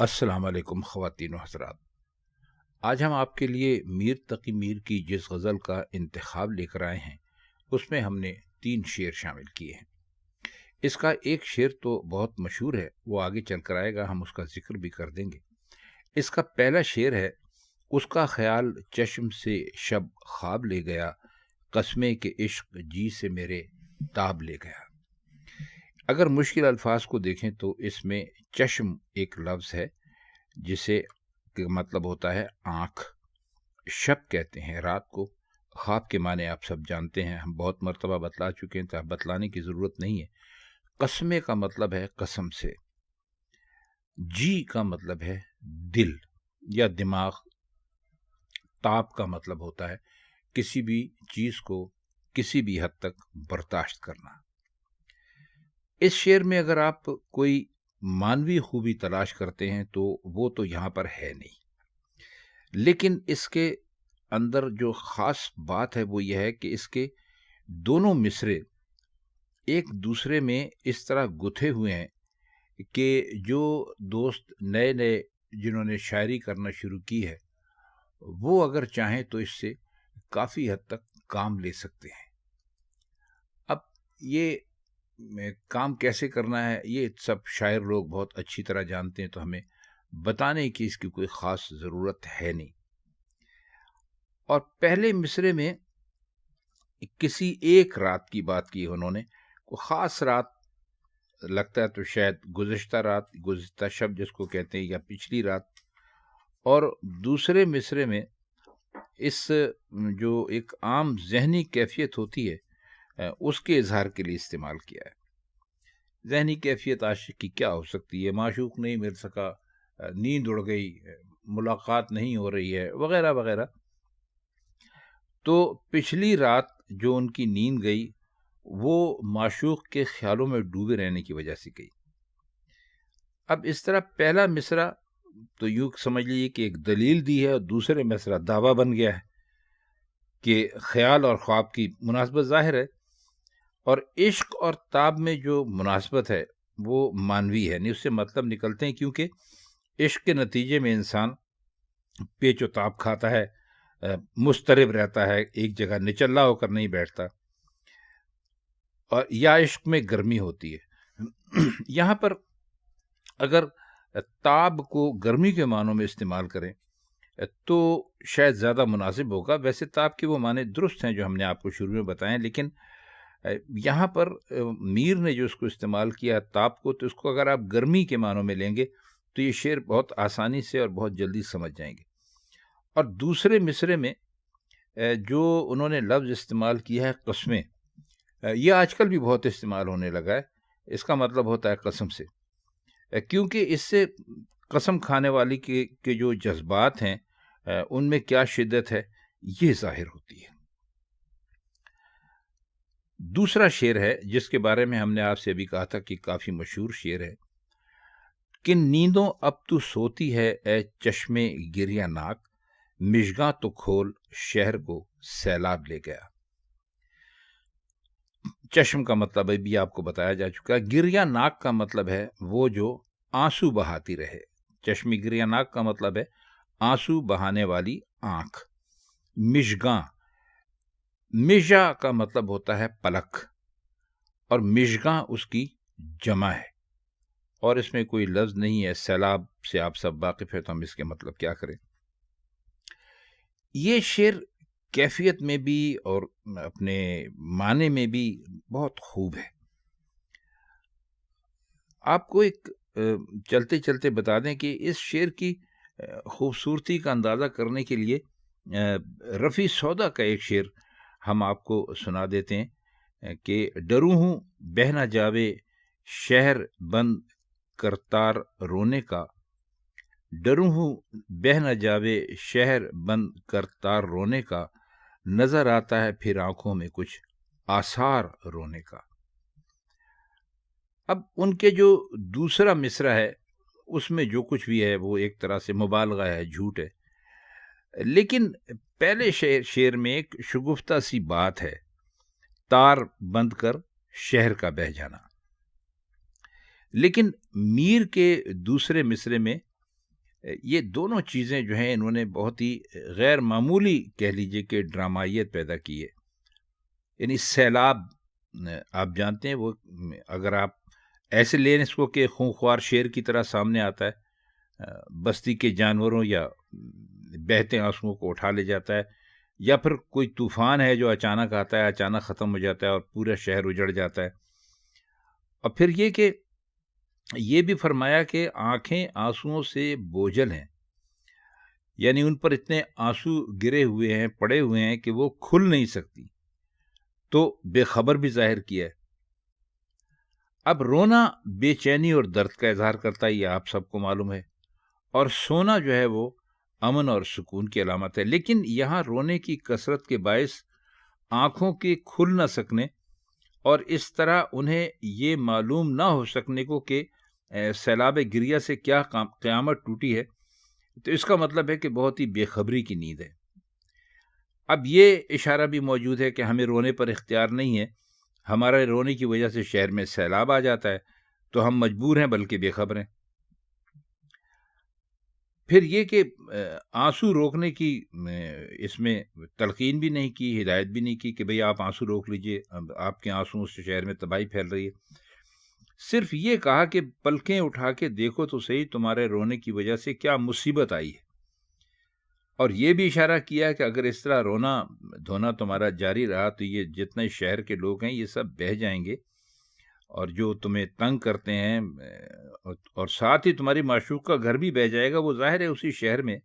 السلام علیکم خواتین و حضرات. آج ہم آپ کے لیے میر تقی میر کی جس غزل کا انتخاب لے کر آئے ہیں اس میں ہم نے 3 شعر شامل کیے ہیں. اس کا ایک شعر تو بہت مشہور ہے، وہ آگے چل کر آئے گا، ہم اس کا ذکر بھی کر دیں گے. اس کا پہلا شعر ہے: اس کا خیال چشم سے شب خواب لے گیا، قسمے کے عشق جی سے میرے تاب لے گیا. اگر مشکل الفاظ کو دیکھیں تو اس میں چشم ایک لفظ ہے جسے مطلب ہوتا ہے آنکھ. شب کہتے ہیں رات کو. خواب کے معنی آپ سب جانتے ہیں، ہم بہت مرتبہ بتلا چکے ہیں تو اب بتلانے کی ضرورت نہیں ہے. قسمے کا مطلب ہے قسم سے. جی کا مطلب ہے دل یا دماغ. تاب کا مطلب ہوتا ہے کسی بھی چیز کو کسی بھی حد تک برداشت کرنا. اس شعر میں اگر آپ کوئی مانوی خوبی تلاش کرتے ہیں تو وہ تو یہاں پر ہے نہیں، لیکن اس کے اندر جو خاص بات ہے وہ یہ ہے کہ اس کے دونوں مصرے ایک دوسرے میں اس طرح گتھے ہوئے ہیں کہ جو دوست نئے نئے جنہوں نے شاعری کرنا شروع کی ہے وہ اگر چاہیں تو اس سے کافی حد تک کام لے سکتے ہیں. اب یہ کام کیسے کرنا ہے یہ سب شاعر لوگ بہت اچھی طرح جانتے ہیں، تو ہمیں بتانے کی اس کی کوئی خاص ضرورت ہے نہیں. اور پہلے مصرے میں کسی ایک رات کی بات کی انہوں نے، کوئی خاص رات لگتا ہے تو شاید گزشتہ رات، گزشتہ شب جس کو کہتے ہیں، یا پچھلی رات. اور دوسرے مصرے میں اس جو ایک عام ذہنی کیفیت ہوتی ہے اس کے اظہار کے لیے استعمال کیا ہے. ذہنی کیفیت عاشق کی کیا ہو سکتی ہے؟ معشوق نہیں مل سکا، نیند اڑ گئی، ملاقات نہیں ہو رہی ہے، وغیرہ وغیرہ. تو پچھلی رات جو ان کی نیند گئی وہ معشوق کے خیالوں میں ڈوبے رہنے کی وجہ سے گئی. اب اس طرح پہلا مصرع تو یوں سمجھ لیجیے کہ ایک دلیل دی ہے، اور دوسرے مصرع دعویٰ بن گیا ہے کہ خیال اور خواب کی مناسبت ظاہر ہے. اور عشق اور تاب میں جو مناسبت ہے وہ مانوی ہے، یعنی اس سے مطلب نکلتے ہیں، کیونکہ عشق کے نتیجے میں انسان پیچ و تاب کھاتا ہے، مضطرب رہتا ہے، ایک جگہ نچلا ہو کر نہیں بیٹھتا، اور یا عشق میں گرمی ہوتی ہے. یہاں پر اگر تاب کو گرمی کے معنوں میں استعمال کریں تو شاید زیادہ مناسب ہوگا. ویسے تاب کے وہ معنی درست ہیں جو ہم نے آپ کو شروع میں بتائیں، لیکن یہاں پر میر نے جو اس کو استعمال کیا تاب کو، تو اس کو اگر آپ گرمی کے معنوں میں لیں گے تو یہ شعر بہت آسانی سے اور بہت جلدی سمجھ جائیں گے. اور دوسرے مصرے میں جو انہوں نے لفظ استعمال کیا ہے قسمیں، یہ آج کل بھی بہت استعمال ہونے لگا ہے. اس کا مطلب ہوتا ہے قسم سے، کیونکہ اس سے قسم کھانے والی کے جو جذبات ہیں ان میں کیا شدت ہے یہ ظاہر ہوتی ہے. دوسرا شعر ہے جس کے بارے میں ہم نے آپ سے ابھی کہا تھا کہ کافی مشہور شعر ہے: کن نیندوں اب تو سوتی ہے اے چشمے گریہ ناک، مژگاں تو کھول شہر کو سیلاب لے گیا. چشم کا مطلب ابھی آپ کو بتایا جا چکا ہے. گریہ ناک کا مطلب ہے وہ جو آنسو بہاتی رہے. چشمی گریہ ناک کا مطلب ہے آنسو بہانے والی آنکھ. مژگاں، مژا کا مطلب ہوتا ہے پلک، اور مژگاں اس کی جمع ہے، اور اس میں کوئی لفظ نہیں ہے. سیلاب سے آپ سب واقف ہے تو ہم اس کے مطلب کیا کریں. یہ شعر کیفیت میں بھی اور اپنے معنی میں بھی بہت خوب ہے. آپ کو ایک چلتے چلتے بتا دیں کہ اس شعر کی خوبصورتی کا اندازہ کرنے کے لیے رفیع سودا کا ایک شعر ہم آپ کو سنا دیتے ہیں کہ ڈروں ہوں بہ نہ جاوے شہر بند کرتار رونے کا، ڈروں ہوں بہ نہ جاوے شہر بند کرتار رونے کا، نظر آتا ہے پھر آنکھوں میں کچھ آثار رونے کا. اب ان کے جو دوسرا مصرع ہے اس میں جو کچھ بھی ہے وہ ایک طرح سے مبالغہ ہے، جھوٹ ہے، لیکن پہلے شعر میں ایک شگفتہ سی بات ہے: تار بند کر شہر کا بہہ جانا. لیکن میر کے دوسرے مصرے میں یہ دونوں چیزیں جو ہیں انہوں نے بہت ہی غیر معمولی کہہ لیجئے کہ ڈرامائیت پیدا کی ہے. یعنی سیلاب، آپ جانتے ہیں وہ اگر آپ ایسے لیں اس کو کہ خونخوار شیر کی طرح سامنے آتا ہے، بستی کے جانوروں یا بہتے آنسوؤں کو اٹھا لے جاتا ہے، یا پھر کوئی طوفان ہے جو اچانک آتا ہے، اچانک ختم ہو جاتا ہے اور پورا شہر اجڑ جاتا ہے. اور پھر یہ کہ یہ بھی فرمایا کہ آنکھیں آنسوؤں سے بوجھل ہیں، یعنی ان پر اتنے آنسو گرے ہوئے ہیں، پڑے ہوئے ہیں کہ وہ کھل نہیں سکتی، تو بے خبر بھی ظاہر کیا ہے. اب رونا بے چینی اور درد کا اظہار کرتا ہے، یہ آپ سب کو معلوم ہے، اور سونا جو ہے وہ امن اور سکون کی علامت ہے. لیکن یہاں رونے کی کثرت کے باعث آنکھوں کے کھل نہ سکنے اور اس طرح انہیں یہ معلوم نہ ہو سکنے کو کہ سیلاب گریہ سے کیا قیامت ٹوٹی ہے، تو اس کا مطلب ہے کہ بہت ہی بے خبری کی نیند ہے. اب یہ اشارہ بھی موجود ہے کہ ہمیں رونے پر اختیار نہیں ہے، ہمارے رونے کی وجہ سے شہر میں سیلاب آ جاتا ہے تو ہم مجبور ہیں بلکہ بے خبر ہیں. پھر یہ کہ آنسو روکنے کی اس میں تلقین بھی نہیں کی، ہدایت بھی نہیں کی کہ بھئی آپ آنسو روک لیجئے، آپ کے آنسوؤں سے شہر میں تباہی پھیل رہی ہے. صرف یہ کہا کہ پلکیں اٹھا کے دیکھو تو صحیح تمہارے رونے کی وجہ سے کیا مصیبت آئی ہے، اور یہ بھی اشارہ کیا کہ اگر اس طرح رونا دھونا تمہارا جاری رہا تو یہ جتنے شہر کے لوگ ہیں یہ سب بہہ جائیں گے، اور جو تمہیں تنگ کرتے ہیں اور ساتھ ہی تمہاری معشوق کا گھر بھی بہہ جائے گا، وہ ظاہر ہے اسی شہر میں.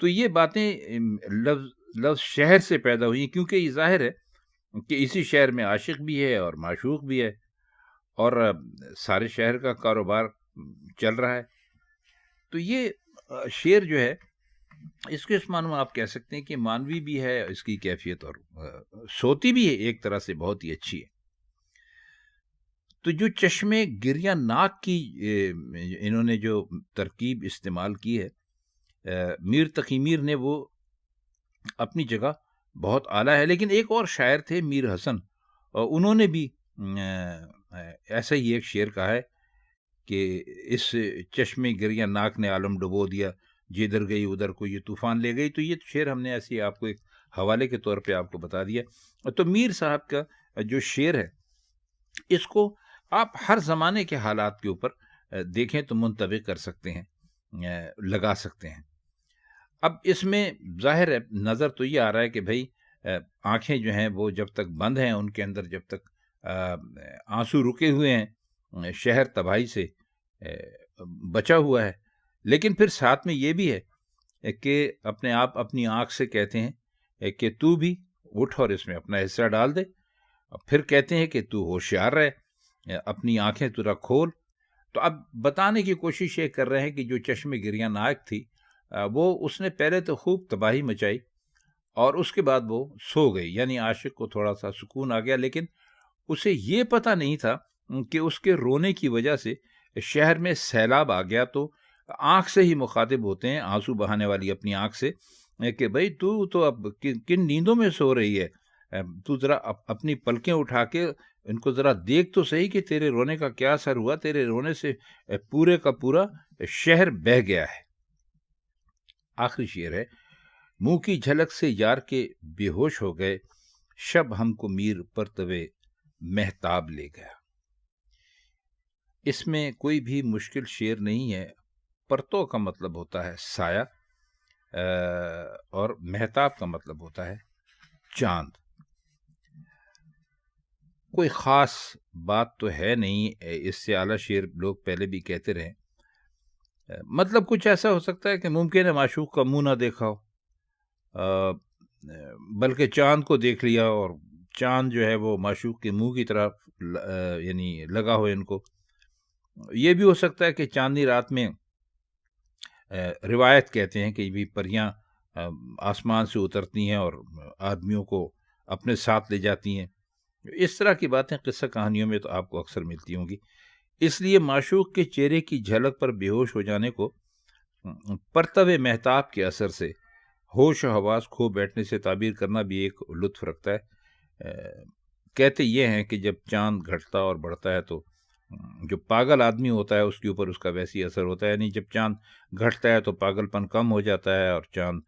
تو یہ باتیں لفظ شہر سے پیدا ہوئی کیونکہ یہ ظاہر ہے کہ اسی شہر میں عاشق بھی ہے اور معشوق بھی ہے، اور سارے شہر کا کاروبار چل رہا ہے. تو یہ شعر جو ہے اس کے اس معنی میں آپ کہہ سکتے ہیں کہ مانوی بھی ہے، اس کی کیفیت اور صوتی بھی ہے ایک طرح سے بہت ہی اچھی ہے. تو جو چشمے گریہ ناک کی انہوں نے جو ترکیب استعمال کی ہے، میر تقی میر نے، وہ اپنی جگہ بہت اعلیٰ ہے. لیکن ایک اور شاعر تھے میر حسن، اور انہوں نے بھی ایسا ہی ایک شعر کہا ہے کہ اس چشمے گریہ ناک نے عالم ڈبو دیا، جدھر گئی ادھر کو یہ طوفان لے گئی. تو یہ شعر ہم نے ایسے ہی آپ کو ایک حوالے کے طور پہ آپ کو بتا دیا. تو میر صاحب کا جو شعر ہے اس کو آپ ہر زمانے کے حالات کے اوپر دیکھیں تو منطبق کر سکتے ہیں، لگا سکتے ہیں. اب اس میں ظاہر ہے نظر تو یہ آ رہا ہے کہ بھئی آنکھیں جو ہیں وہ جب تک بند ہیں، ان کے اندر جب تک آنسو رکے ہوئے ہیں، شہر تباہی سے بچا ہوا ہے. لیکن پھر ساتھ میں یہ بھی ہے کہ اپنے آپ اپنی آنکھ سے کہتے ہیں کہ تو بھی اٹھ اور اس میں اپنا حصہ ڈال دے. پھر کہتے ہیں کہ تو ہوشیار رہے، اپنی آنکھیں تو کھول. تو اب بتانے کی کوشش یہ کر رہے ہیں کہ جو چشم گریہ ناک تھی وہ اس نے پہلے تو خوب تباہی مچائی اور اس کے بعد وہ سو گئی، یعنی عاشق کو تھوڑا سا سکون آ گیا. لیکن اسے یہ پتہ نہیں تھا کہ اس کے رونے کی وجہ سے شہر میں سیلاب آ گیا. تو آنکھ سے ہی مخاطب ہوتے ہیں، آنسو بہانے والی اپنی آنکھ سے، کہ بھئی تو اب کن نیندوں میں سو رہی ہے، تو ذرا اپنی پلکیں اٹھا کے ان کو ذرا دیکھ تو صحیح کہ تیرے رونے کا کیا اثر ہوا، تیرے رونے سے پورے کا پورا شہر بہہ گیا ہے. آخری شعر ہے، منہ کی جھلک سے یار کے بے ہوش ہو گئے، شب ہم کو میر پرتوے مہتاب لے گیا. اس میں کوئی بھی مشکل شعر نہیں ہے. پرتو کا مطلب ہوتا ہے سایہ، اور مہتاب کا مطلب ہوتا ہے چاند. کوئی خاص بات تو ہے نہیں، اس سے اعلیٰ شعر لوگ پہلے بھی کہتے رہے. مطلب کچھ ایسا ہو سکتا ہے کہ ممکن ہے معشوق کا منہ نہ دیکھا ہو، بلکہ چاند کو دیکھ لیا، اور چاند جو ہے وہ معشوق کے منہ کی طرف یعنی لگا ہو ان کو. یہ بھی ہو سکتا ہے کہ چاندنی رات میں روایت کہتے ہیں کہ بھی پریاں آسمان سے اترتی ہیں اور آدمیوں کو اپنے ساتھ لے جاتی ہیں. اس طرح کی باتیں قصہ کہانیوں میں تو آپ کو اکثر ملتی ہوں گی. اس لیے معشوق کے چہرے کی جھلک پر بے ہوش ہو جانے کو پرتوے مہتاب کے اثر سے ہوش و حواس کھو بیٹھنے سے تعبیر کرنا بھی ایک لطف رکھتا ہے. کہتے یہ ہیں کہ جب چاند گھٹتا اور بڑھتا ہے تو جو پاگل آدمی ہوتا ہے اس کے اوپر اس کا ویسی اثر ہوتا ہے، یعنی جب چاند گھٹتا ہے تو پاگل پن کم ہو جاتا ہے، اور چاند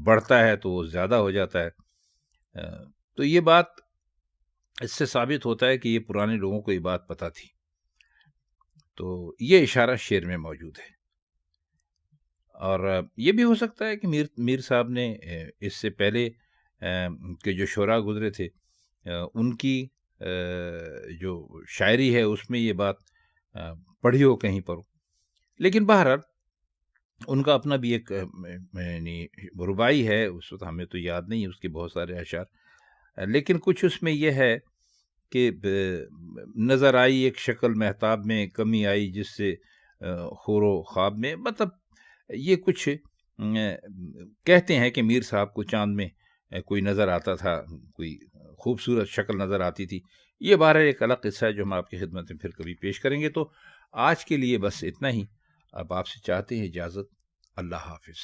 بڑھتا ہے تو وہ زیادہ ہو جاتا ہے۔ تو یہ بات اس سے ثابت ہوتا ہے کہ یہ پرانے لوگوں کو یہ بات پتہ تھی۔ تو یہ اشارہ شعر میں موجود ہے، اور یہ بھی ہو سکتا ہے کہ میر صاحب نے اس سے پہلے کہ جو شعراء گزرے تھے ان کی جو شاعری ہے اس میں یہ بات پڑھی ہو کہیں پر ہو، لیکن بہرحال ان کا اپنا بھی ایک یعنی رباعی ہے، اس وقت ہمیں تو یاد نہیں ہے اس کے بہت سارے اشعار، لیکن کچھ اس میں یہ ہے کہ نظر آئی ایک شکل مہتاب میں، کمی آئی جس سے خور و خواب میں، مطلب یہ کچھ کہتے ہیں کہ میر صاحب کو چاند میں کوئی نظر آتا تھا، کوئی خوبصورت شکل نظر آتی تھی۔ یہ بہرحال ایک الگ قصہ ہے جو ہم آپ کی خدمت میں پھر کبھی پیش کریں گے۔ تو آج کے لیے بس اتنا ہی، اب آپ سے چاہتے ہیں اجازت۔ اللہ حافظ۔